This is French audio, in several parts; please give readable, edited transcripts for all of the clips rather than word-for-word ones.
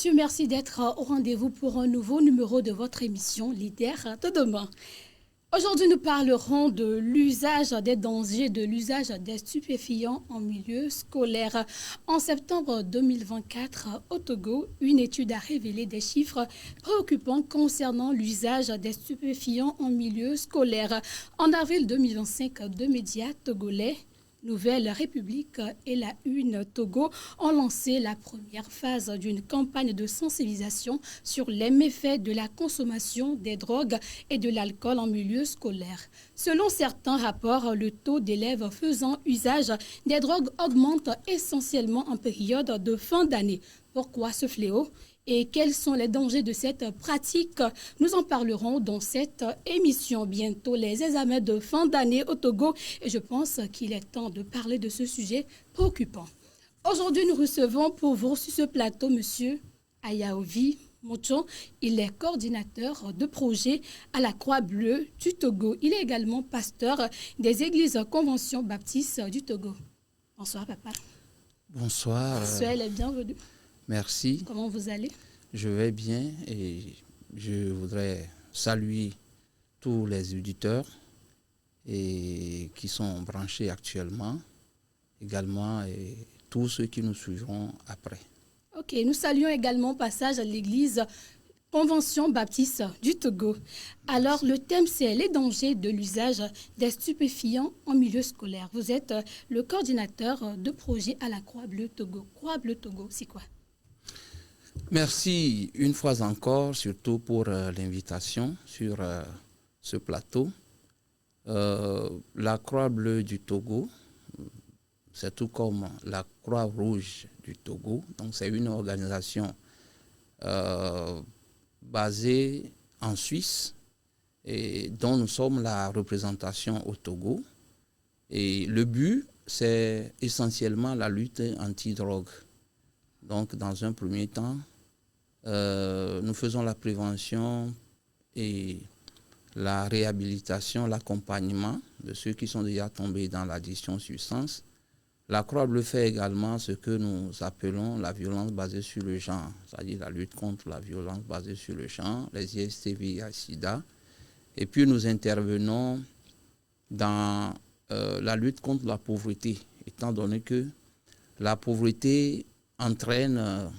Monsieur, merci d'être au rendez-vous pour un nouveau numéro de votre émission Leader de demain. Aujourd'hui, nous parlerons de l'usage des dangers de l'usage des stupéfiants en milieu scolaire. En septembre 2024, au Togo, une étude a révélé des chiffres préoccupants concernant l'usage des stupéfiants en milieu scolaire. En avril 2025, deux médias togolais, Nouvelle République et la Une Togo ont lancé la première phase d'une campagne de sensibilisation sur les méfaits de la consommation des drogues et de l'alcool en milieu scolaire. Selon certains rapports, le taux d'élèves faisant usage des drogues augmente essentiellement en période de fin d'année. Pourquoi ce fléau ? Et quels sont les dangers de cette pratique? Nous en parlerons dans cette émission. Bientôt les examens de fin d'année au Togo et je pense qu'il est temps de parler de ce sujet préoccupant. Aujourd'hui, nous recevons pour vous sur ce plateau M. Ayaovi Mocho. Il est coordinateur de projet à la Croix-Bleue du Togo. Il est également pasteur des églises Convention Baptiste du Togo. Bonsoir, papa. Bonsoir. Soyez les bienvenus. Merci. Comment vous allez? Je vais bien et je voudrais saluer tous les auditeurs qui sont branchés actuellement, également et tous ceux qui nous suivront après. Ok, nous saluons également au passage à l'église Convention Baptiste du Togo. Alors, le thème, c'est les dangers de l'usage des stupéfiants en milieu scolaire. Vous êtes le coordinateur de projet à la Croix-Bleue Togo. Croix-Bleue Togo, c'est quoi? Merci une fois encore, surtout pour l'invitation sur ce plateau. La Croix-Bleue du Togo, c'est tout comme la Croix-Rouge du Togo. Donc, c'est une organisation basée en Suisse et dont nous sommes la représentation au Togo. Et le but, c'est essentiellement la lutte anti-drogue. Donc, dans un premier temps, nous faisons la prévention et la réhabilitation, l'accompagnement de ceux qui sont déjà tombés dans l'addiction substance. La Croix-Bleue fait également ce que nous appelons la violence basée sur le genre, c'est-à-dire la lutte contre la violence basée sur le genre, les IST, VIH, SIDA. Et puis nous intervenons dans la lutte contre la pauvreté, étant donné que la pauvreté entraîne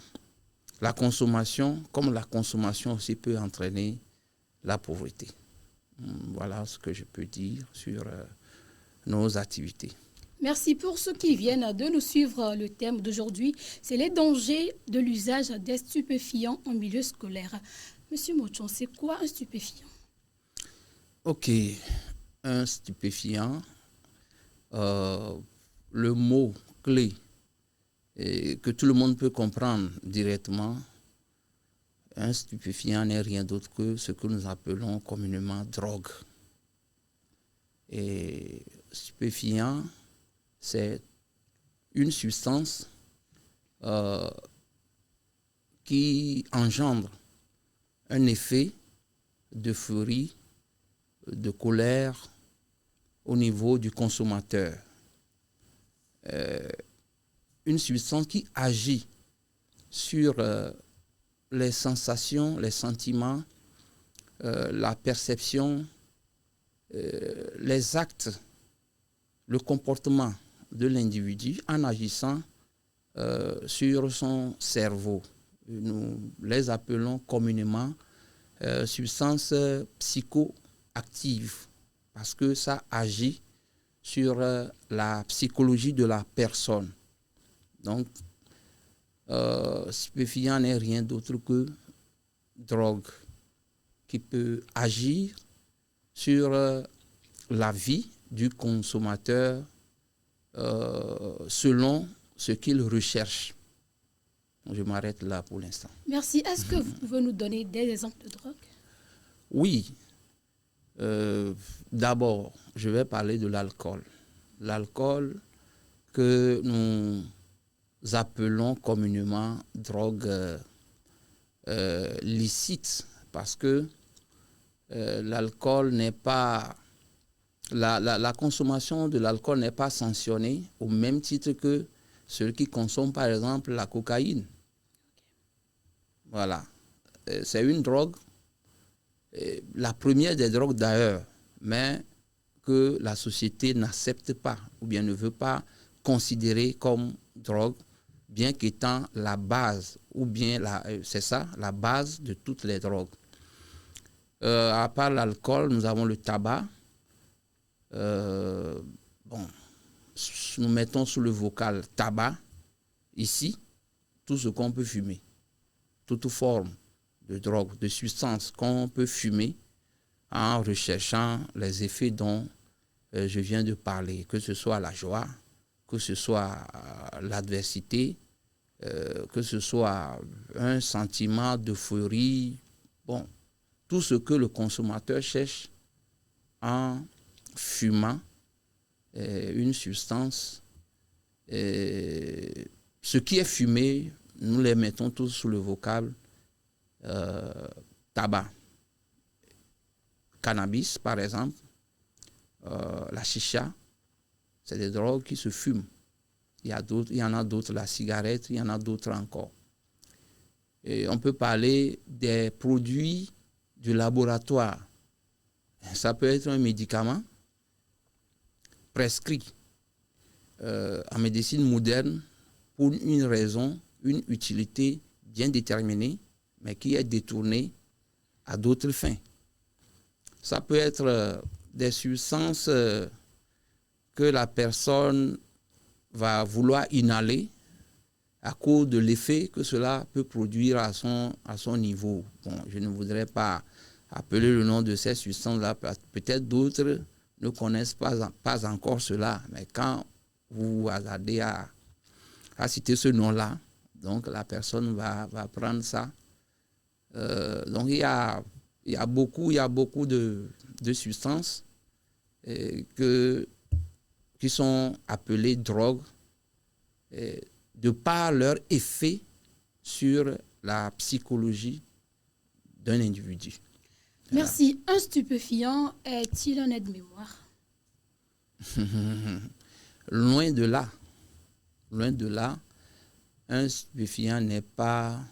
la consommation, comme la consommation aussi peut entraîner la pauvreté. Voilà ce que je peux dire sur nos activités. Merci pour ceux qui viennent de nous suivre. Le thème d'aujourd'hui, c'est les dangers de l'usage des stupéfiants en milieu scolaire. Monsieur Mochon, c'est quoi un stupéfiant? Ok, un stupéfiant, le mot clé et que tout le monde peut comprendre directement, un stupéfiant n'est rien d'autre que ce que nous appelons communément drogue. Et stupéfiant, c'est une substance qui engendre un effet d'euphorie, de colère au niveau du consommateur. Une substance qui agit sur les sensations, les sentiments, la perception, les actes, le comportement de l'individu en agissant sur son cerveau. Nous les appelons communément substances psychoactives parce que ça agit sur la psychologie de la personne. Donc, stupéfiant n'est rien d'autre que drogue qui peut agir sur la vie du consommateur selon ce qu'il recherche. Je m'arrête là pour l'instant. Merci. Est-ce que vous pouvez nous donner des exemples de drogue? Oui. D'abord, je vais parler de l'alcool. L'alcool que nous appelons communément drogue licite parce que l'alcool n'est pas... La consommation de l'alcool n'est pas sanctionnée au même titre que ceux qui consomment par exemple la cocaïne. Voilà. C'est une drogue, la première des drogues d'ailleurs, mais que la société n'accepte pas ou bien ne veut pas considérer comme drogue, bien qu'étant la base, ou bien c'est ça, la base de toutes les drogues. À part l'alcool, nous avons le tabac. Bon, nous mettons sous le vocal tabac, ici, tout ce qu'on peut fumer, toute forme de drogue, de substance qu'on peut fumer en recherchant les effets dont je viens de parler, que ce soit la joie, que ce soit l'adversité, que ce soit un sentiment d'euphorie, bon, tout ce que le consommateur cherche en fumant une substance. Ce qui est fumé, nous les mettons tous sous le vocable tabac, cannabis par exemple, la chicha, c'est des drogues qui se fument. Il y en a d'autres, la cigarette, il y en a d'autres encore. Et on peut parler des produits du laboratoire. Ça peut être un médicament prescrit en médecine moderne pour une raison, une utilité bien déterminée, mais qui est détournée à d'autres fins. Ça peut être des substances que la personne va vouloir inhaler à cause de l'effet que cela peut produire à son niveau. Bon, je ne voudrais pas appeler le nom de ces substances-là, peut-être d'autres ne connaissent pas encore cela, mais quand vous vous hasardez à citer ce nom-là, donc la personne va prendre ça. Donc il y a beaucoup de substances qui sont appelées drogues de par leur effet sur la psychologie d'un individu. Merci. Un stupéfiant est-il un aide-mémoire? Loin de là. Loin de là. Un stupéfiant n'est pas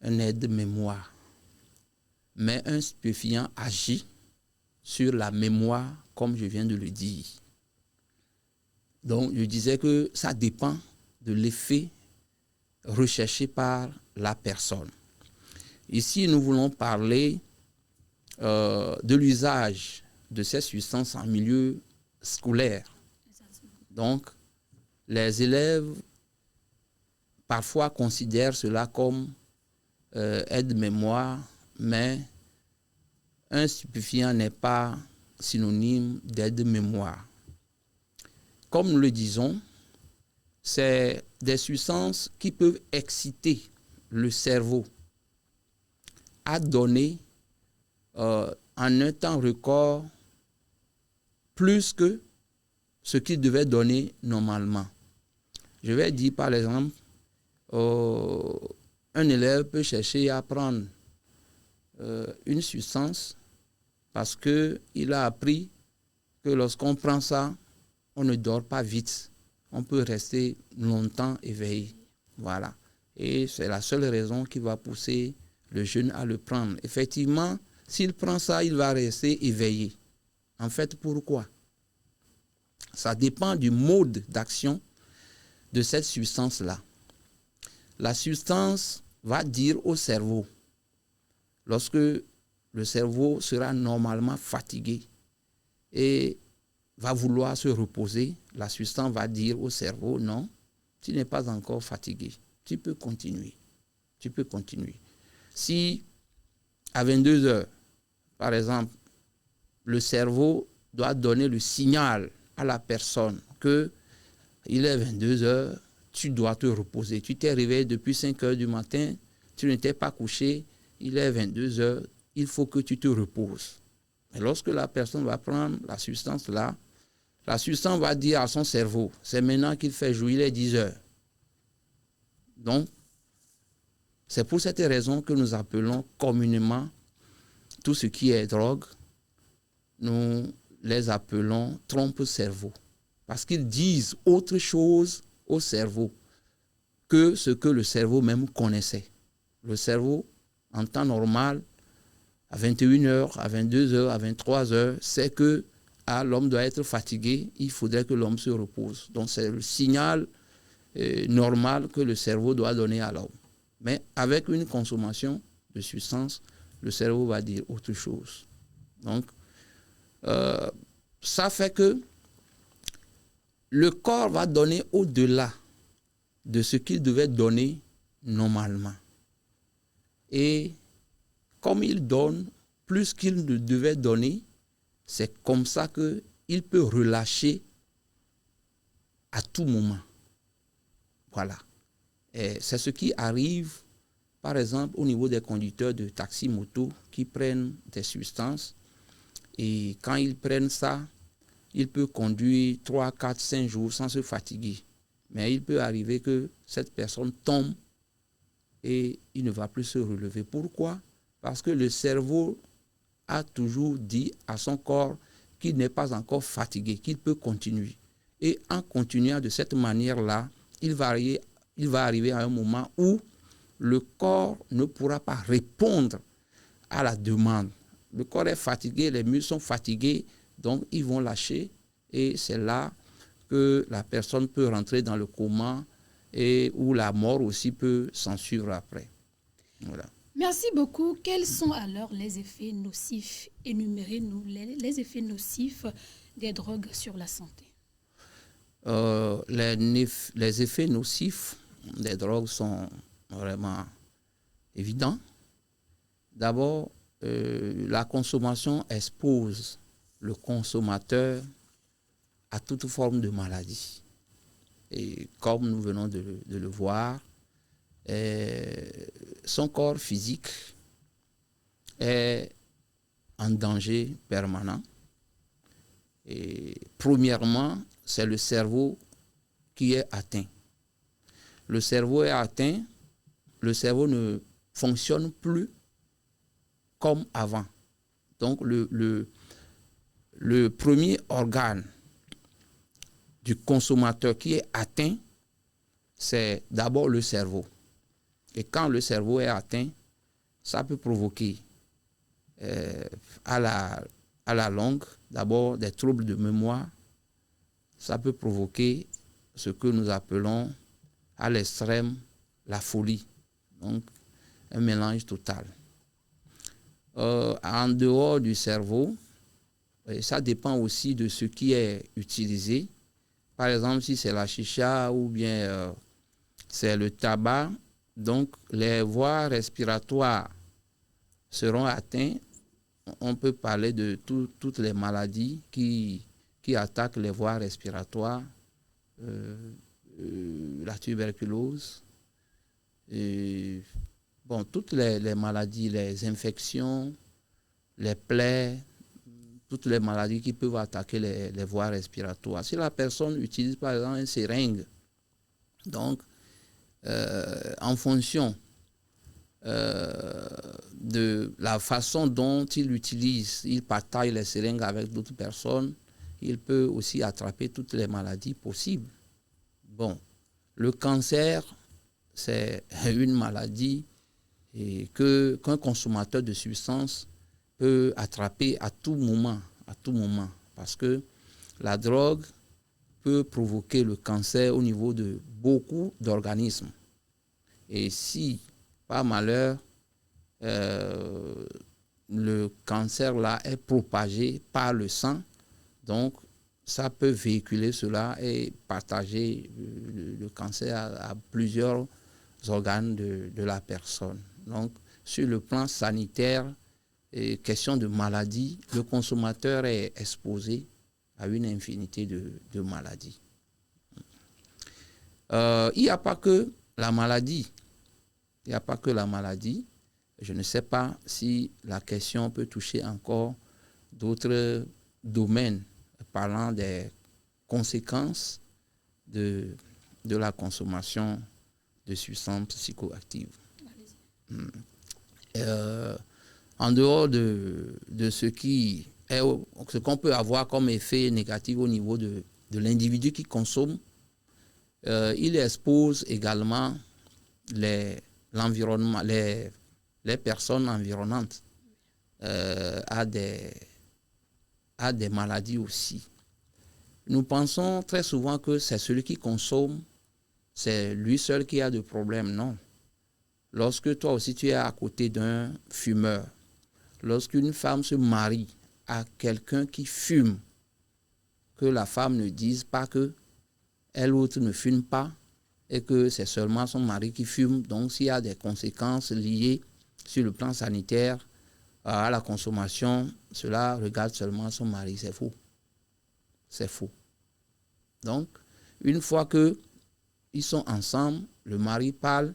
un aide-mémoire. Mais un stupéfiant agit sur la mémoire, comme je viens de le dire. Donc, je disais que ça dépend de l'effet recherché par la personne. Ici, nous voulons parler de l'usage de ces substances en milieu scolaire. Donc, les élèves parfois considèrent cela comme aide-mémoire, mais un stupéfiant n'est pas synonyme d'aide-mémoire. Comme nous le disons, c'est des substances qui peuvent exciter le cerveau à donner en un temps record plus que ce qu'il devait donner normalement. Je vais dire par exemple, un élève peut chercher à prendre une substance parce qu'il a appris que lorsqu'on prend ça, on ne dort pas vite. On peut rester longtemps éveillé. Voilà. Et c'est la seule raison qui va pousser le jeune à le prendre. Effectivement, s'il prend ça, il va rester éveillé. En fait, pourquoi? Ça dépend du mode d'action de cette substance-là. La substance va dire au cerveau, lorsque le cerveau sera normalement fatigué et va vouloir se reposer, la substance va dire au cerveau, non, tu n'es pas encore fatigué, tu peux continuer. Tu peux continuer. Si à 22 heures, par exemple, le cerveau doit donner le signal à la personne qu'il est 22 heures, tu dois te reposer. Tu t'es réveillé depuis 5 heures du matin, tu ne t'es pas couché, il est 22 heures, il faut que tu te reposes. Et lorsque la personne va prendre la substance là, la substance va dire à son cerveau, c'est maintenant qu'il fait jour, il est 10 heures. Donc, c'est pour cette raison que nous appelons communément tout ce qui est drogue, nous les appelons trompe-cerveau. Parce qu'ils disent autre chose au cerveau que ce que le cerveau même connaissait. Le cerveau, en temps normal, à 21h, à 22h, à 23h, c'est que l'homme doit être fatigué, il faudrait que l'homme se repose. Donc c'est le signal normal que le cerveau doit donner à l'homme. Mais avec une consommation de substances, le cerveau va dire autre chose. Donc, ça fait que le corps va donner au-delà de ce qu'il devait donner normalement. Et comme il donne plus qu'il ne devait donner, c'est comme ça qu'il peut relâcher à tout moment. Voilà. Et c'est ce qui arrive, par exemple, au niveau des conducteurs de taxi-moto qui prennent des substances. Et quand ils prennent ça, il peut conduire 3, 4, 5 jours sans se fatiguer. Mais il peut arriver que cette personne tombe et il ne va plus se relever. Pourquoi? Parce que le cerveau a toujours dit à son corps qu'il n'est pas encore fatigué, qu'il peut continuer. Et en continuant de cette manière-là, il va arriver à un moment où le corps ne pourra pas répondre à la demande. Le corps est fatigué, les muscles sont fatigués, donc ils vont lâcher. Et c'est là que la personne peut rentrer dans le coma et où la mort aussi peut s'en suivre après. Voilà. Merci beaucoup. Quels sont alors les effets nocifs? Énumérez-nous les effets nocifs des drogues sur la santé. Les effets nocifs des drogues sont vraiment évidents. D'abord, la consommation expose le consommateur à toute forme de maladie. Et comme nous venons de le voir, son corps physique est en danger permanent. Et premièrement, c'est le cerveau qui est atteint. Le cerveau est atteint, le cerveau ne fonctionne plus comme avant. Donc le premier organe du consommateur qui est atteint, c'est d'abord le cerveau. Et quand le cerveau est atteint, ça peut provoquer à la longue, d'abord des troubles de mémoire. Ça peut provoquer ce que nous appelons à l'extrême la folie. Donc, un mélange total. En dehors du cerveau, ça dépend aussi de ce qui est utilisé. Par exemple, si c'est la chicha ou bien c'est le tabac, donc les voies respiratoires seront atteintes. On peut parler de toutes les maladies qui attaquent les voies respiratoires, la tuberculose, toutes les maladies, les infections, les plaies, toutes les maladies qui peuvent attaquer les voies respiratoires. Si la personne utilise par exemple une seringue, donc en fonction de la façon dont il partage les seringues avec d'autres personnes, il peut aussi attraper toutes les maladies possibles. Bon, le cancer, c'est une maladie qu'un consommateur de substances peut attraper à tout moment, parce que la drogue peut provoquer le cancer au niveau de beaucoup d'organismes. Et si, par malheur, le cancer là est propagé par le sang, donc ça peut véhiculer cela et partager le cancer à plusieurs organes de la personne. Donc, sur le plan sanitaire, et question de maladie, le consommateur est exposé à une infinité de maladies. Il n'y a pas que la maladie. Il n'y a pas que la maladie. Je ne sais pas si la question peut toucher encore d'autres domaines parlant des conséquences de la consommation de substances psychoactives. En dehors de ce qu'on peut avoir comme effet négatif au niveau de l'individu qui consomme, il expose également l'environnement, les personnes environnantes à des maladies aussi. Nous pensons très souvent que c'est celui qui consomme, c'est lui seul qui a de problèmes. Non. Lorsque toi aussi tu es à côté d'un fumeur, lorsqu'une femme se marie à quelqu'un qui fume, que la femme ne dise pas que elle autre ne fume pas et que c'est seulement son mari qui fume. Donc s'il y a des conséquences liées sur le plan sanitaire à la consommation, cela regarde seulement son mari. C'est faux. C'est faux. Donc, une fois qu'ils sont ensemble, le mari parle,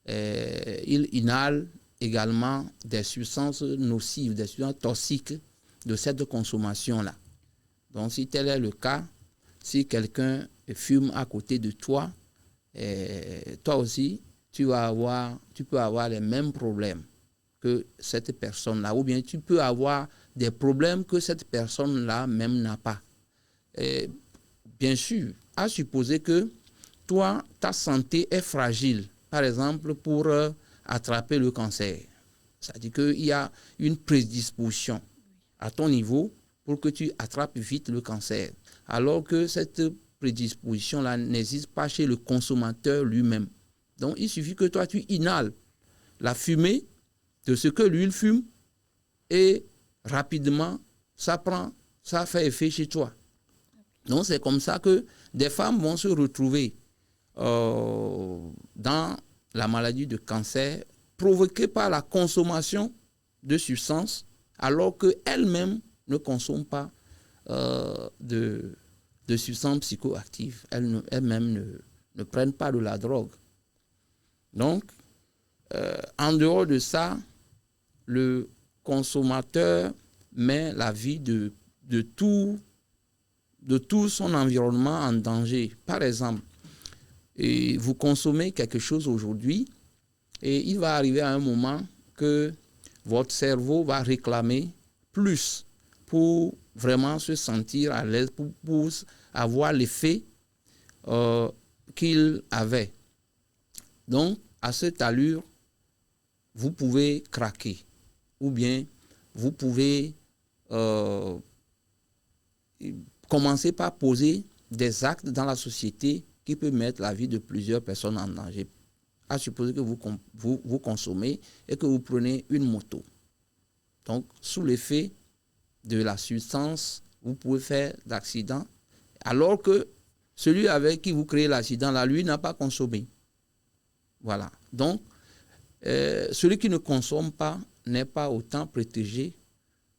il inhale également des substances nocives, des substances toxiques de cette consommation-là. Donc, si tel est le cas, si quelqu'un fume à côté de toi, toi aussi, tu peux avoir les mêmes problèmes que cette personne-là, ou bien tu peux avoir des problèmes que cette personne-là même n'a pas. Bien sûr, à supposer que toi, ta santé est fragile, par exemple pour attraper le cancer. C'est-à-dire qu'il y a une prédisposition à ton niveau pour que tu attrapes vite le cancer, alors que cette prédisposition-là n'existe pas chez le consommateur lui-même. Donc, il suffit que toi, tu inhales la fumée de ce que lui, il fume, et rapidement, ça fait effet chez toi. Donc, c'est comme ça que des femmes vont se retrouver dans la maladie de cancer provoquée par la consommation de substances, alors qu'elles-mêmes ne consomment pas de substances psychoactives. Elles-mêmes ne prennent pas de la drogue. Donc, en dehors de ça, le consommateur met la vie de tout son environnement en danger. Par exemple, vous consommez quelque chose aujourd'hui et il va arriver à un moment que votre cerveau va réclamer plus pour vraiment se sentir à l'aise, pour avoir l'effet qu'il avait. Donc, à cette allure, vous pouvez craquer ou bien vous pouvez commencer par poser des actes dans la société qui peuvent mettre la vie de plusieurs personnes en danger. À supposer que vous consommez et que vous prenez une moto. Donc, sous l'effet de la substance, vous pouvez faire d'accidents, alors que celui avec qui vous créez l'accident, là, lui, n'a pas consommé. Voilà. Donc, celui qui ne consomme pas n'est pas autant protégé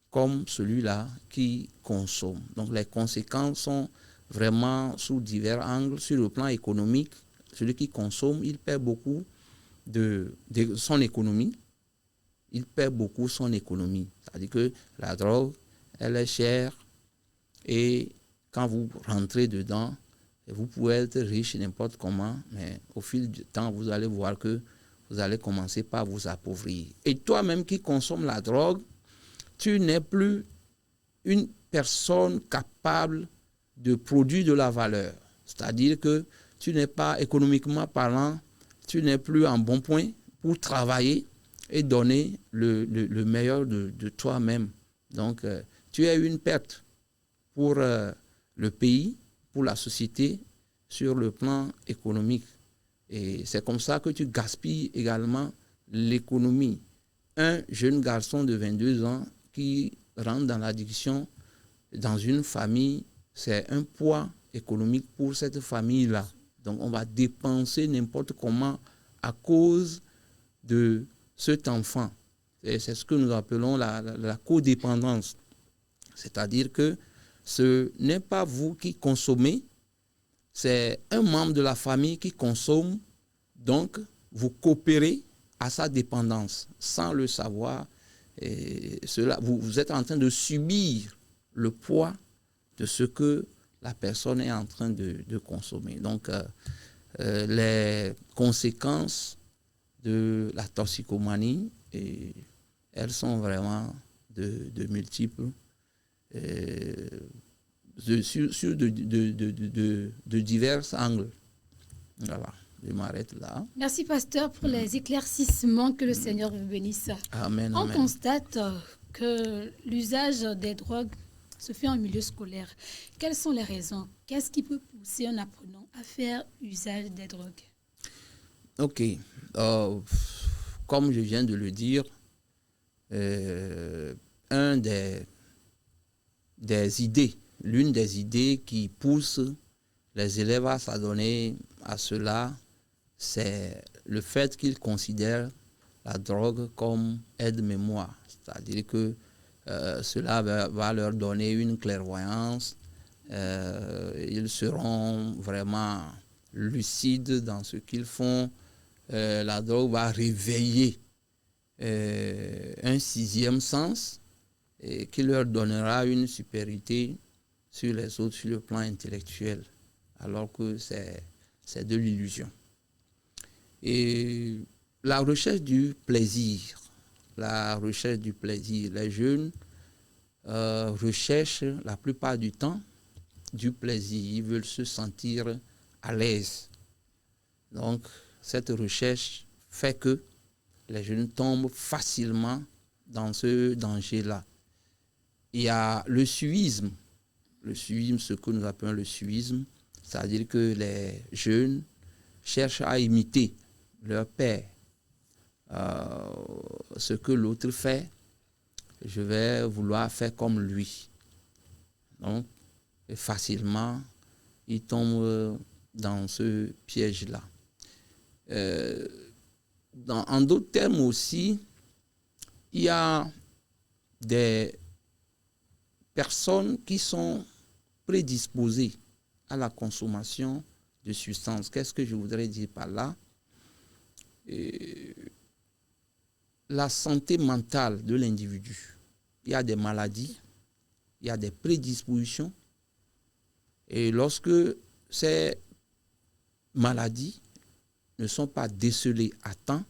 comme celui-là qui consomme. Donc, les conséquences sont vraiment sous divers angles. Sur le plan économique, celui qui consomme, il perd beaucoup de son économie. Il perd beaucoup son économie. C'est-à-dire que la drogue, elle est chère et quand vous rentrez dedans, vous pouvez être riche n'importe comment, mais au fil du temps, vous allez voir que vous allez commencer par vous appauvrir. Et toi-même qui consommes la drogue, tu n'es plus une personne capable de produire de la valeur. C'est-à-dire que tu n'es pas, économiquement parlant, tu n'es plus en bon point pour travailler et donner le meilleur de toi-même. Donc, tu es une perte pour le pays, pour la société, sur le plan économique. Et c'est comme ça que tu gaspilles également l'économie. Un jeune garçon de 22 ans qui rentre dans l'addiction dans une famille, c'est un poids économique pour cette famille-là. Donc, on va dépenser n'importe comment à cause de cet enfant. Et c'est ce que nous appelons la codépendance. C'est-à-dire que ce n'est pas vous qui consommez, c'est un membre de la famille qui consomme, donc vous coopérez à sa dépendance sans le savoir. Et vous êtes en train de subir le poids de ce que la personne est en train de consommer. Donc, les conséquences de la toxicomanie, elles sont vraiment de multiples, sur de divers angles. Voilà. Je m'arrête là. Merci, pasteur, pour les éclaircissements. Que le Seigneur vous bénisse. Amen, On amen. constate que l'usage des drogues se fait en milieu scolaire. Quelles sont les raisons? Qu'est-ce qui peut pousser un apprenant à faire usage des drogues? Ok. Comme je viens de le dire, l'une des idées qui pousse les élèves à s'adonner à cela, c'est le fait qu'ils considèrent la drogue comme aide-mémoire. C'est-à-dire que cela va leur donner une clairvoyance. Ils seront vraiment lucides dans ce qu'ils font. La drogue va réveiller un sixième sens et qui leur donnera une supériorité sur les autres sur le plan intellectuel, alors que c'est de l'illusion. Et la recherche du plaisir, les jeunes recherchent la plupart du temps du plaisir, ils veulent se sentir à l'aise. Donc, cette recherche fait que les jeunes tombent facilement dans ce danger-là. Il y a le suivisme, ce que nous appelons le suivisme, c'est-à-dire que les jeunes cherchent à imiter leur père. Ce que l'autre fait, je vais vouloir faire comme lui. Donc, facilement, ils tombent dans ce piège-là. En d'autres termes aussi, il y a des personnes qui sont prédisposées à la consommation de substances. Qu'est-ce que je voudrais dire par là? La santé mentale de l'individu. Il y a des maladies, il y a des prédispositions. Et lorsque ces maladies ne sont pas décelées à temps,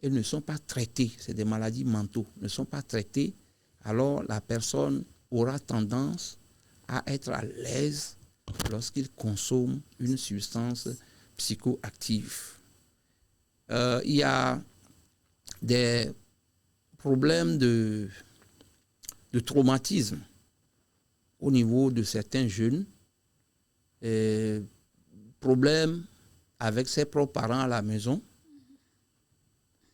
elles ne sont pas traitées, c'est des maladies mentaux, ne sont pas traitées, alors la personne aura tendance à être à l'aise lorsqu'il consomme une substance psychoactive. Il y a des problèmes de traumatisme au niveau de certains jeunes, problèmes avec ses propres parents à la maison,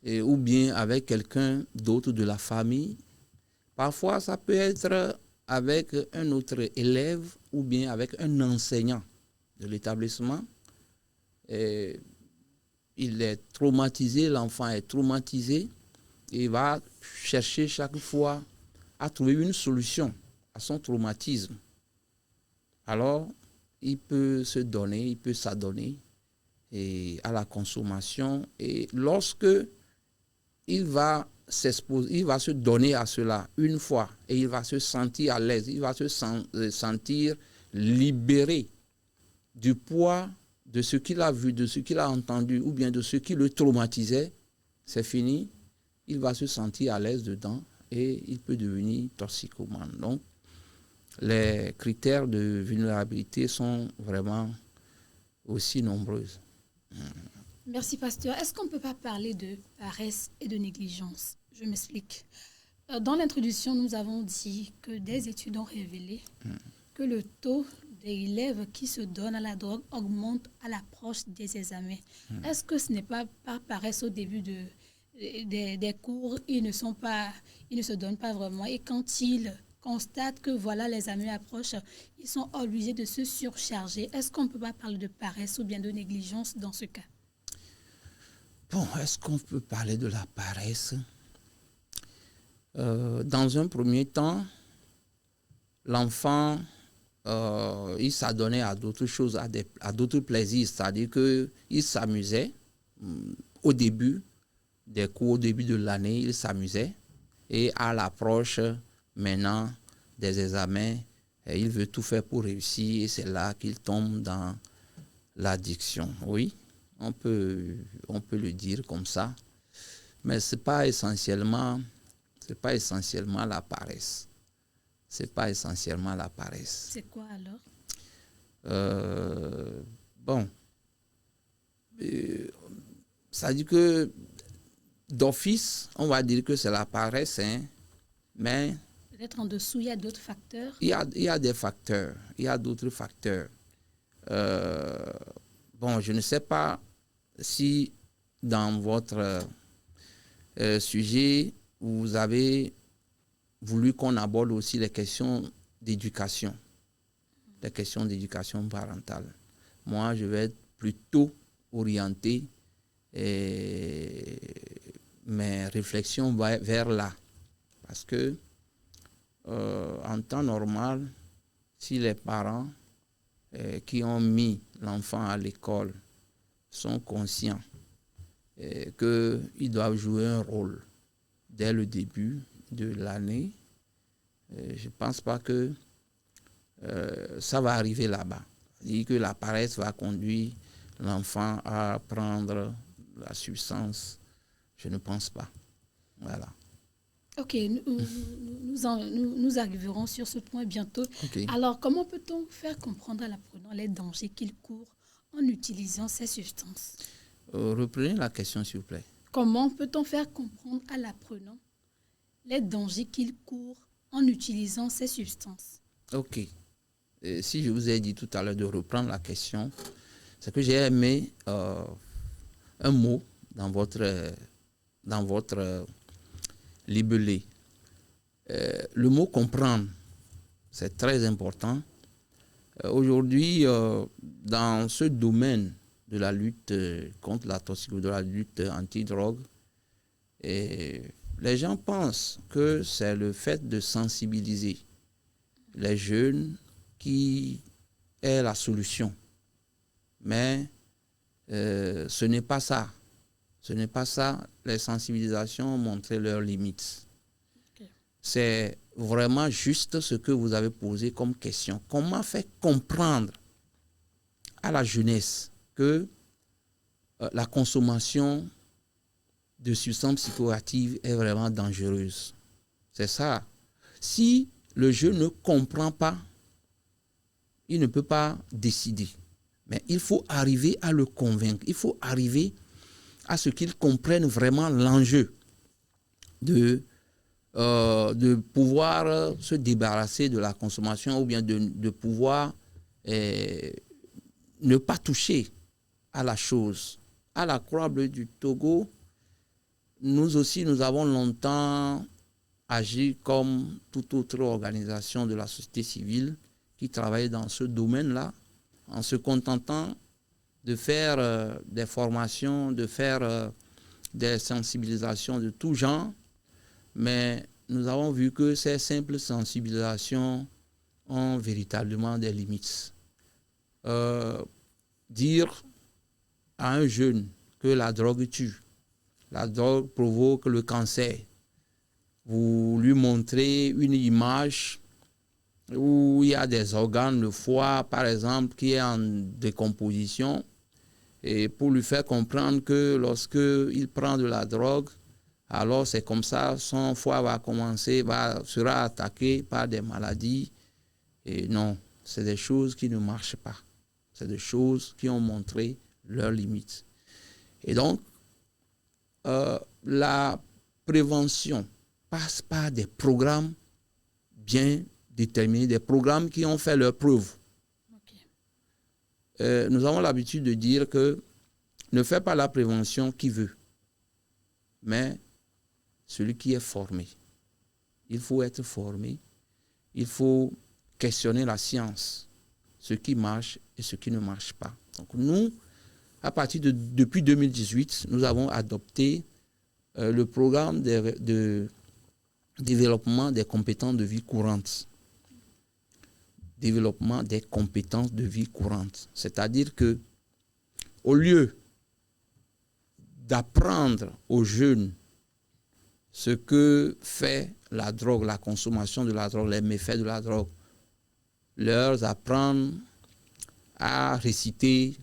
ou bien avec quelqu'un d'autre de la famille. Parfois, ça peut être avec un autre élève ou bien avec un enseignant de l'établissement. Il est traumatisé, l'enfant est traumatisé, et il va chercher chaque fois à trouver une solution à son traumatisme. Alors, il peut s'adonner à la consommation, et lorsque il va se donner à cela une fois et il va se sentir à l'aise, il va se sentir libéré du poids de ce qu'il a vu, de ce qu'il a entendu ou bien de ce qui le traumatisait, c'est fini, il va se sentir à l'aise dedans et il peut devenir toxicomane. Donc, les critères de vulnérabilité sont vraiment aussi nombreuses. Merci, pasteur. Est-ce qu'on ne peut pas parler de paresse et de négligence? Je m'explique. Dans l'introduction, nous avons dit que des études ont révélé que le taux d'élèves qui se donnent à la drogue augmente à l'approche des examens. Est-ce que ce n'est pas par paresse au début des cours, ils ne se donnent pas vraiment, et quand ils constatent que voilà, les examens approchent, ils sont obligés de se surcharger? Est-ce qu'on ne peut pas parler de paresse ou bien de négligence dans ce cas? Bon, est-ce qu'on peut parler de la paresse? Dans un premier temps, l'enfant, il s'adonnait à d'autres choses, à d'autres plaisirs. C'est-à-dire qu'il s'amusait au début des cours, au début de l'année, il s'amusait. Et à l'approche maintenant des examens, il veut tout faire pour réussir, et c'est là qu'il tombe dans l'addiction. Oui. On peut le dire comme ça, mais c'est pas essentiellement la paresse. C'est pas essentiellement la paresse. C'est quoi alors? Bon, C'est-à-dire que d'office, on va dire que c'est la paresse, hein, mais Peut-être en dessous, il y a d'autres facteurs. il y a des facteurs, il y a d'autres facteurs. Bon, je ne sais pas si dans votre sujet, vous avez voulu qu'on aborde aussi les questions d'éducation parentale. Moi, je vais être plutôt orienté mes réflexions vers là. Parce que en temps normal, si les parents qui ont mis l'enfant à l'école sont conscients qu'ils doivent jouer un rôle dès le début de l'année, je ne pense pas que ça va arriver là-bas. C'est-à-dire que la paresse va conduire l'enfant à prendre la substance. Je ne pense pas. Voilà. Ok, nous arriverons sur ce point bientôt. Okay. Alors, comment peut-on faire comprendre à l'apprenant les dangers qu'il court en utilisant ces substances? Reprenez la question, s'il vous plaît. Comment peut-on faire comprendre à l'apprenant les dangers qu'il court en utilisant ces substances? Ok. Si je vous ai dit tout à l'heure de reprendre la question, c'est que j'ai aimé un mot dans votre libellé. Le mot comprendre, c'est très important. Aujourd'hui, dans ce domaine de la lutte contre la toxicomanie, de la lutte anti-drogue, les gens pensent que c'est le fait de sensibiliser les jeunes qui est la solution. Mais ce n'est pas ça. Ce n'est pas ça. Les sensibilisations ont montré leurs limites. Okay. C'est vraiment juste ce que vous avez posé comme question. Comment faire comprendre à la jeunesse que la consommation de substances psychoactives est vraiment dangereuse? C'est ça. Si le jeune ne comprend pas, il ne peut pas décider. Mais il faut arriver à le convaincre. Il faut arriver à ce qu'il comprenne vraiment l'enjeu de pouvoir se débarrasser de la consommation ou bien de pouvoir ne pas toucher à la chose. À la Croix-Bleue du Togo, nous aussi, nous avons longtemps agi comme toute autre organisation de la société civile qui travaille dans ce domaine-là, en se contentant de faire des formations, de faire des sensibilisations de tout genre. Mais nous avons vu que ces simples sensibilisations ont véritablement des limites. Dire à un jeune que la drogue tue, la drogue provoque le cancer, vous lui montrez une image où il y a des organes, le foie par exemple, qui est en décomposition, et pour lui faire comprendre que lorsqu'il prend de la drogue, alors c'est comme ça, son foie sera attaqué par des maladies. Et non, c'est des choses qui ne marchent pas. C'est des choses qui ont montré leurs limites. Et donc, la prévention passe par des programmes bien déterminés, des programmes qui ont fait leurs preuves. Okay. Nous avons l'habitude de dire que ne fait pas la prévention qui veut, mais celui qui est formé. Il faut être formé, il faut questionner la science, ce qui marche et ce qui ne marche pas. Donc nous, depuis 2018, nous avons adopté le programme de développement des compétences de vie courante. Développement des compétences de vie courante. C'est-à-dire que, au lieu d'apprendre aux jeunes ce que fait la drogue, la consommation de la drogue, les méfaits de la drogue, leur apprendre à réciter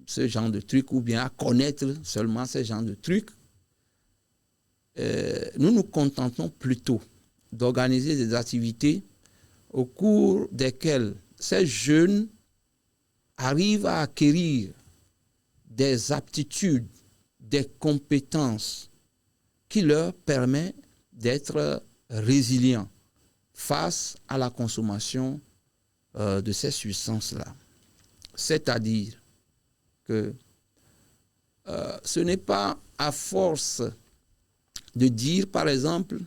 ce genre de trucs ou bien à connaître seulement ce genre de trucs, nous nous contentons plutôt d'organiser des activités au cours desquelles ces jeunes arrivent à acquérir des aptitudes des compétences qui leur permettent d'être résilients face à la consommation de ces substances-là. C'est-à-dire que ce n'est pas à force de dire, par exemple,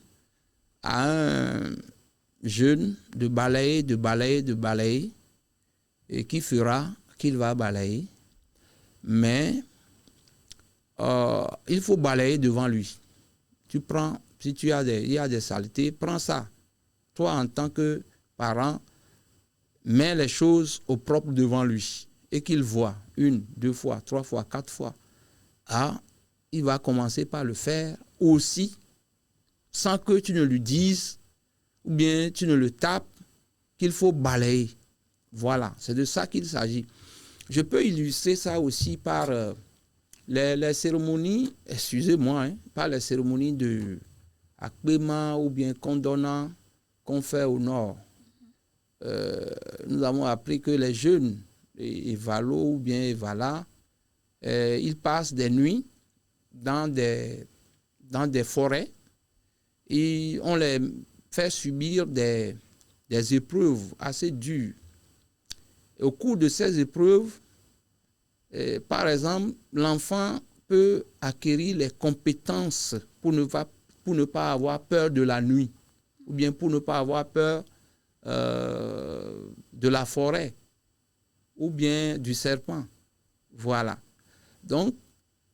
à un jeune de balayer, et qui fera qu'il va balayer, mais il faut balayer devant lui. Tu prends, si il y a des saletés, prends ça. Toi, en tant que parent, mets les choses au propre devant lui et qu'il voit 1, 2 fois, 3 fois, 4 fois. Il va commencer par le faire aussi sans que tu ne lui dises ou bien tu ne le tapes qu'il faut balayer. Voilà, c'est de ça qu'il s'agit. Je peux illustrer ça aussi par les cérémonies, excusez-moi, par les cérémonies de Akpema ou bien Kondona qu'on fait au nord. Nous avons appris que les jeunes, Evalo ou bien Evala, ils passent des nuits dans des forêts et on les fait subir des épreuves assez dures. Et au cours de ces épreuves, par exemple, l'enfant peut acquérir les compétences pour ne pas avoir peur de la nuit ou bien pour ne pas avoir peur de la forêt ou bien du serpent. Voilà. Donc,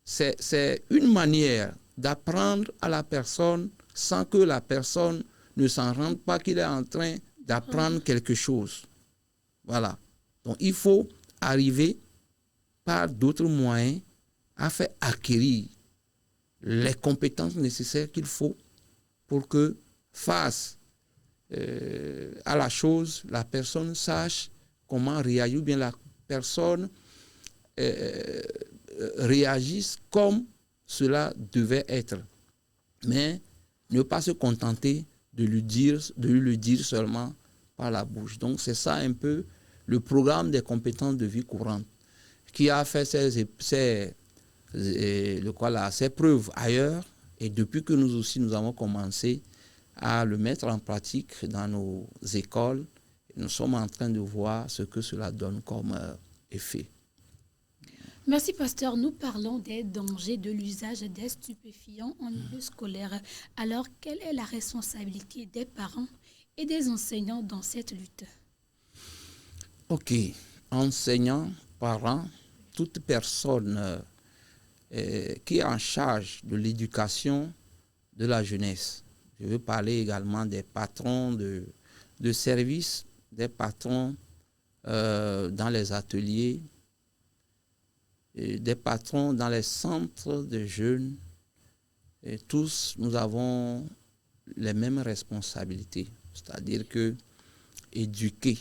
c'est une manière d'apprendre à la personne sans que la personne ne s'en rende pas qu'il est en train d'apprendre quelque chose. Voilà. Donc, il faut arriver par d'autres moyens à faire acquérir les compétences nécessaires qu'il faut pour que face à la chose, la personne sache comment réagir, ou bien la personne réagisse comme cela devait être. Mais ne pas se contenter de lui le dire seulement par la bouche. Donc c'est ça un peu le programme des compétences de vie courante qui a fait ses preuves ailleurs, et depuis que nous avons commencé à le mettre en pratique dans nos écoles, nous sommes en train de voir ce que cela donne comme effet. Merci, pasteur. Nous parlons des dangers de l'usage des stupéfiants en milieu scolaire. Alors, quelle est la responsabilité des parents et des enseignants dans cette lutte? Ok. Enseignants, parents, toute personne qui est en charge de l'éducation de la jeunesse. Je veux parler également des patrons de services, des patrons dans les ateliers, et des patrons dans les centres de jeunes. Et tous, nous avons les mêmes responsabilités, c'est-à-dire que éduquer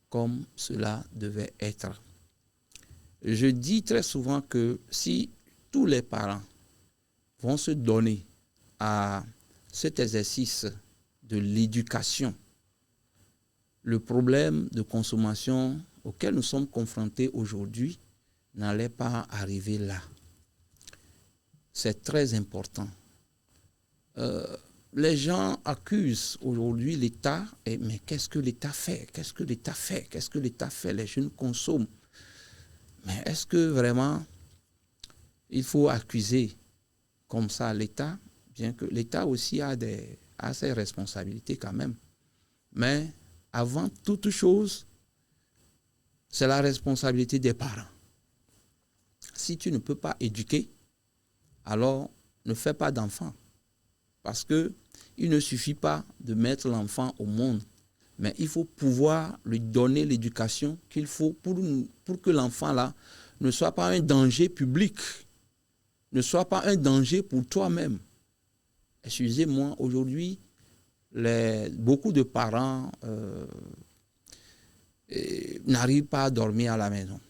comme cela devait être. Je dis très souvent que si tous les parents vont se donner à cet exercice de l'éducation, le problème de consommation auquel nous sommes confrontés aujourd'hui n'allait pas arriver là. C'est très important. Les gens accusent aujourd'hui l'État, mais qu'est-ce que l'État fait? Qu'est-ce que l'État fait? Qu'est-ce que l'État fait? Les jeunes consomment. Mais est-ce que vraiment il faut accuser comme ça l'État, bien que l'État aussi a ses responsabilités quand même. Mais avant toute chose, c'est la responsabilité des parents. Si tu ne peux pas éduquer, alors ne fais pas d'enfant. Parce qu'il ne suffit pas de mettre l'enfant au monde, mais il faut pouvoir lui donner l'éducation qu'il faut pour que l'enfant là ne soit pas un danger public, ne soit pas un danger pour toi-même. Excusez-moi, aujourd'hui, beaucoup de parents n'arrivent pas à dormir à la maison.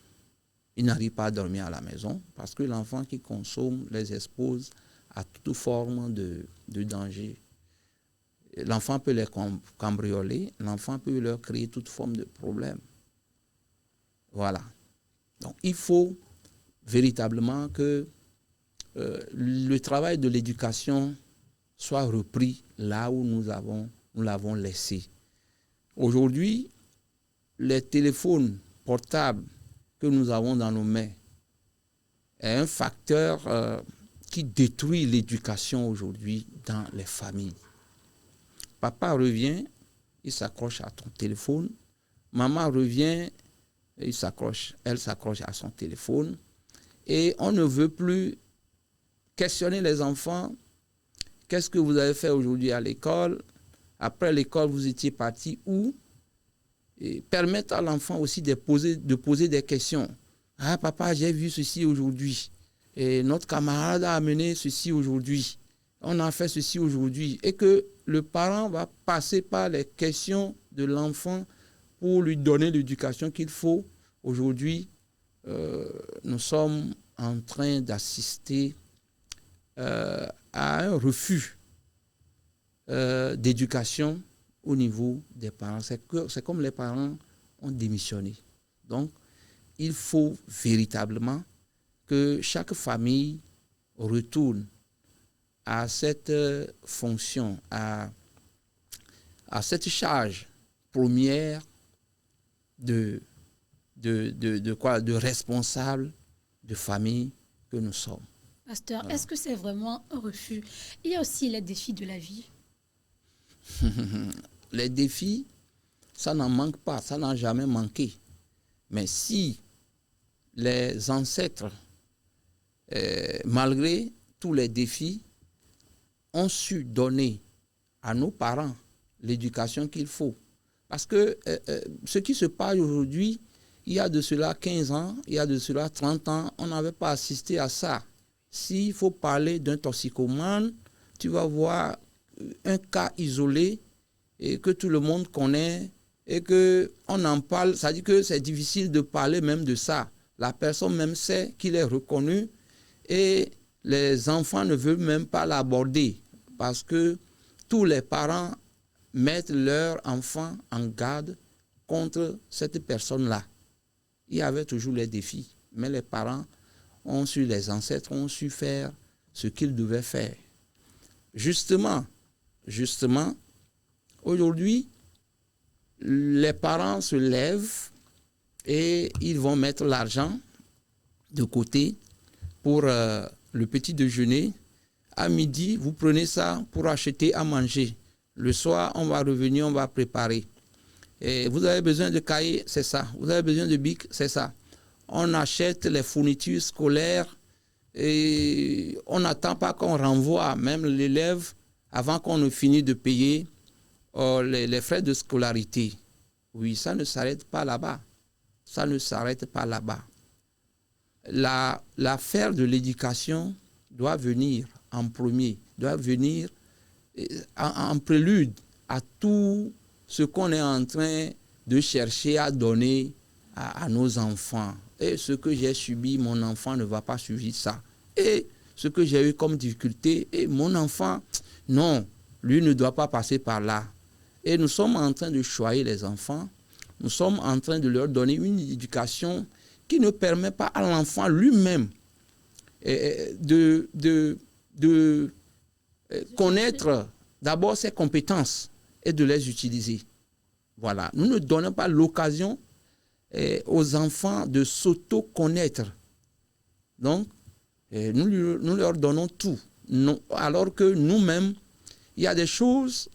Ils n'arrivent pas à dormir à la maison parce que l'enfant qui consomme les expose à toute forme de danger. L'enfant peut les cambrioler, l'enfant peut leur créer toute forme de problème. Voilà. Donc, il faut véritablement que le travail de l'éducation soit repris là où nous l'avons laissé. Aujourd'hui, les téléphones portables que nous avons dans nos mains est un facteur qui détruit l'éducation aujourd'hui dans les familles. Papa revient, il s'accroche à ton téléphone. Maman revient, elle s'accroche à son téléphone. Et on ne veut plus questionner les enfants. Qu'est-ce que vous avez fait aujourd'hui à l'école? Après l'école, vous étiez parti où? Et permettre à l'enfant aussi de poser des questions. Ah, papa, j'ai vu ceci aujourd'hui. Et notre camarade a amené ceci aujourd'hui. On a fait ceci aujourd'hui. Et que le parent va passer par les questions de l'enfant pour lui donner l'éducation qu'il faut. Aujourd'hui, nous sommes en train d'assister à un refus d'éducation au niveau des parents. C'est comme les parents ont démissionné. Donc, il faut véritablement que chaque famille retourne à cette fonction, à cette charge première de responsable de famille que nous sommes. Pasteur, voilà. Est-ce que c'est vraiment un refus? Il y a aussi les défis de la vie. Les défis, ça n'en manque pas, ça n'a jamais manqué. Mais si les ancêtres, malgré tous les défis, ont su donner à nos parents l'éducation qu'il faut. Parce que ce qui se passe aujourd'hui, il y a de cela 15 ans, il y a de cela 30 ans, on n'avait pas assisté à ça. S'il faut parler d'un toxicomane, tu vas voir un cas isolé et que tout le monde connaît et qu'on en parle. Ça dit que c'est difficile de parler même de ça. La personne même sait qu'il est reconnu et les enfants ne veulent même pas l'aborder parce que tous les parents mettent leurs enfants en garde contre cette personne-là. Il y avait toujours les défis, mais les parents les ancêtres ont su faire ce qu'ils devaient faire. Justement, aujourd'hui, les parents se lèvent et ils vont mettre l'argent de côté pour le petit déjeuner. À midi, vous prenez ça pour acheter à manger. Le soir, on va revenir, on va préparer. Et vous avez besoin de cahiers, c'est ça. Vous avez besoin de bic, c'est ça. On achète les fournitures scolaires et on n'attend pas qu'on renvoie même l'élève avant qu'on ne finisse de payer les frais de scolarité. Oui, ça ne s'arrête pas là-bas. Ça ne s'arrête pas là-bas. L'affaire de l'éducation doit venir en premier, doit venir en prélude à tout ce qu'on est en train de chercher à donner à nos enfants. Et ce que j'ai subi, mon enfant ne va pas subir ça. Et ce que j'ai eu comme difficulté, et mon enfant, non, lui ne doit pas passer par là. Et nous sommes en train de choyer les enfants. Nous sommes en train de leur donner une éducation qui ne permet pas à l'enfant lui-même de connaître d'abord ses compétences et de les utiliser. Voilà. Nous ne donnons pas l'occasion aux enfants de s'auto-connaître. Donc, nous leur donnons tout. Non, alors que nous-mêmes, il y a des choses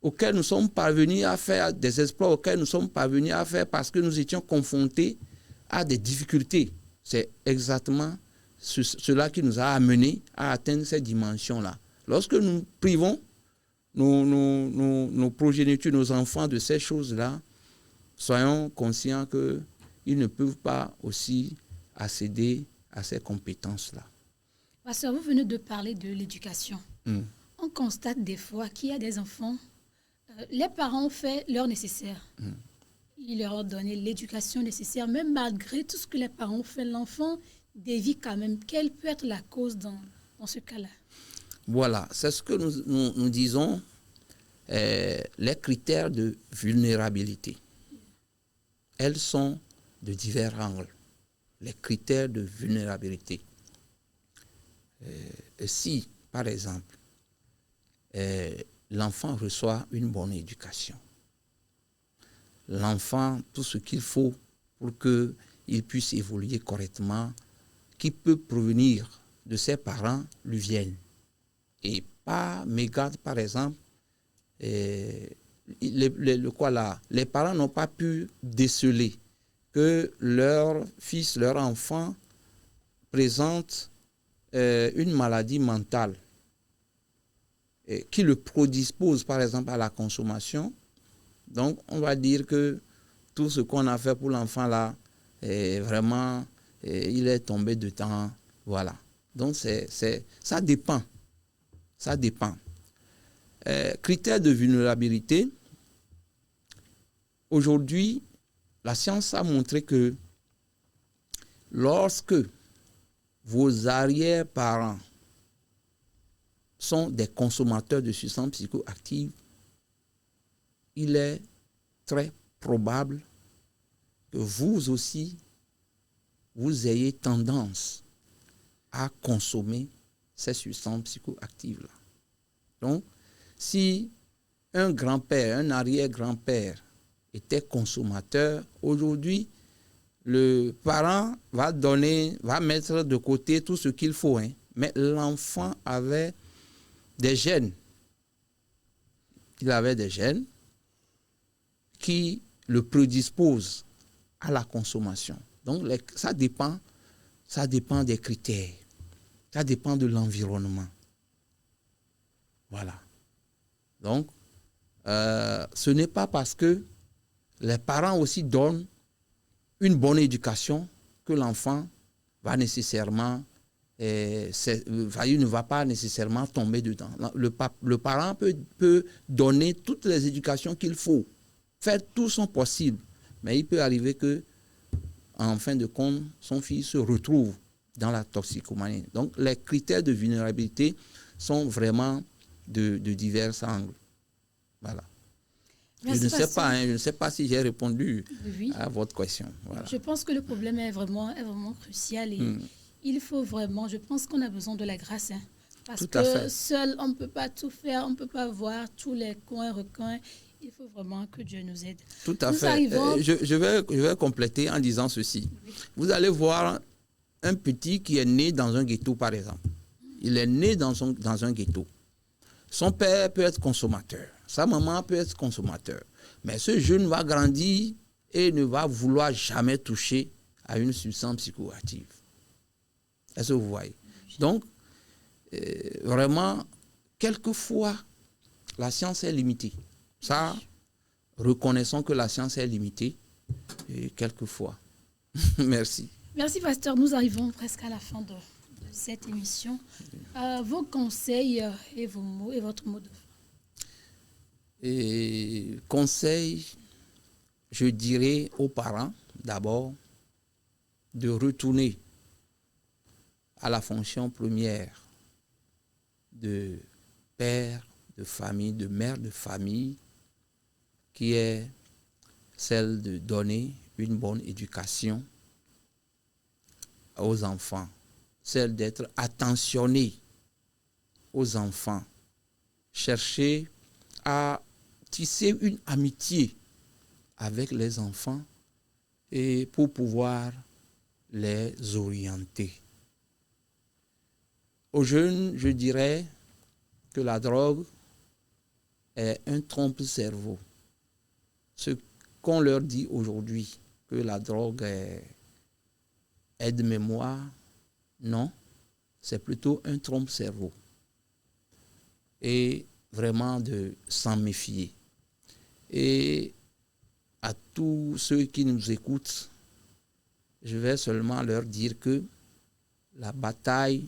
auxquelles nous sommes parvenus à faire, des exploits auxquels nous sommes parvenus à faire parce que nous étions confrontés à des difficultés. C'est exactement cela qui nous a amenés à atteindre cette dimension-là. Lorsque nous privons nos progénitures, nos enfants de ces choses-là, soyons conscients qu'ils ne peuvent pas aussi accéder à ces compétences-là. Pasteur, vous venez de parler de l'éducation. On constate des fois qu'il y a des enfants, les parents ont fait leur nécessaire. Ils leur ont donné l'éducation nécessaire, même malgré tout ce que les parents ont fait, l'enfant dévie quand même. Quelle peut être la cause dans ce cas-là? Voilà, c'est ce que nous disons, les critères de vulnérabilité. Elles sont de divers angles, les critères de vulnérabilité. Si, par exemple, l'enfant reçoit une bonne éducation, l'enfant, tout ce qu'il faut pour qu'il puisse évoluer correctement, qui peut provenir de ses parents, lui viennent. Et pas mégarde, par exemple, les parents n'ont pas pu déceler que leur fils, leur enfant présente une maladie mentale qui le prédispose, par exemple, à la consommation. Donc, on va dire que tout ce qu'on a fait pour l'enfant là, vraiment, il est tombé dedans. Voilà. Donc, ça dépend. Ça dépend. Critères de vulnérabilité. Aujourd'hui, la science a montré que lorsque vos arrière-parents sont des consommateurs de substances psychoactives, il est très probable que vous aussi, vous ayez tendance à consommer ces substances psychoactives-là. Donc, si un grand-père, un arrière-grand-père était consommateur, aujourd'hui, le parent va mettre de côté tout ce qu'il faut, hein, mais l'enfant avait des gènes. Il avait des gènes qui le prédisposent à la consommation. Donc, ça dépend des critères. Ça dépend de l'environnement. Voilà. Donc, ce n'est pas parce que les parents aussi donnent une bonne éducation que l'enfant va nécessairement, il ne va pas nécessairement tomber dedans. Le parent peut donner toutes les éducations qu'il faut, faire tout son possible, mais il peut arriver que, en fin de compte, son fils se retrouve dans la toxicomanie. Donc, les critères de vulnérabilité sont vraiment de divers angles. Voilà. Merci, je ne sais pas si j'ai répondu à votre question. Voilà. Je pense que le problème est vraiment crucial et il faut vraiment, je pense qu'on a besoin de la grâce. Hein, parce que seul, on ne peut pas tout faire, on ne peut pas voir tous les coins, recoins. Il faut vraiment que Dieu nous aide. Tout à fait. Je vais compléter en disant ceci. Oui. Vous allez voir un petit qui est né dans un ghetto, par exemple. Il est né dans un ghetto. Son père peut être consommateur. Sa maman peut être consommateur. Mais ce jeune va grandir et ne va vouloir jamais toucher à une substance psychoactive. Est-ce que vous voyez? Donc, vraiment, quelquefois, la science est limitée. Ça, reconnaissons que la science est limitée, et quelquefois. Merci. Merci, pasteur. Nous arrivons presque à la fin de cette émission. Vos conseils et vos mots et votre mot de fin. Et conseil, je dirais aux parents, d'abord, de retourner à la fonction première de père de famille, de mère de famille, qui est celle de donner une bonne éducation aux enfants, celle d'être attentionné aux enfants, chercher à tisser une amitié avec les enfants et pour pouvoir les orienter. Aux jeunes, je dirais que la drogue est un trompe-cerveau. Ce qu'on leur dit aujourd'hui, que la drogue est aide-mémoire, non, c'est plutôt un trompe-cerveau. Et vraiment de s'en méfier. Et à tous ceux qui nous écoutent, je vais seulement leur dire que la bataille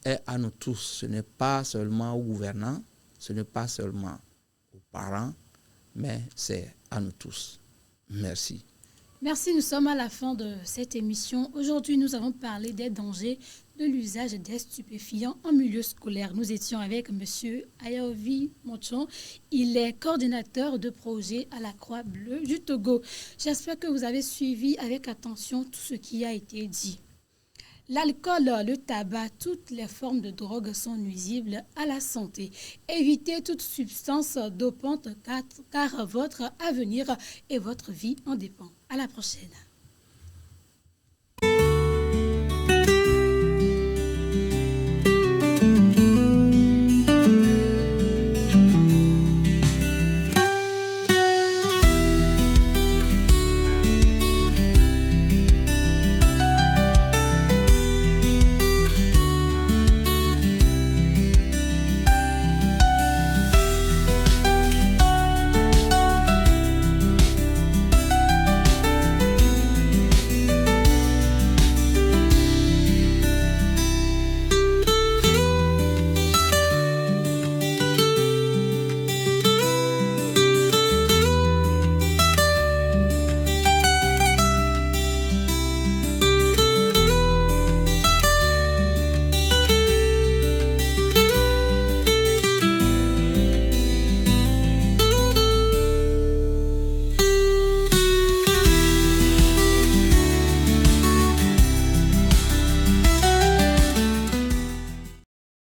est à nous tous. Ce n'est pas seulement aux gouvernants, ce n'est pas seulement aux parents, mais c'est à nous tous. Merci. Merci, nous sommes à la fin de cette émission. Aujourd'hui, nous avons parlé des dangers de l'usage des stupéfiants en milieu scolaire. Nous étions avec M. Ayaovi Mochon. Il est coordinateur de projet à la Croix-Bleue du Togo. J'espère que vous avez suivi avec attention tout ce qui a été dit. L'alcool, le tabac, toutes les formes de drogue sont nuisibles à la santé. Évitez toute substance dopante car votre avenir et votre vie en dépendent. À la prochaine.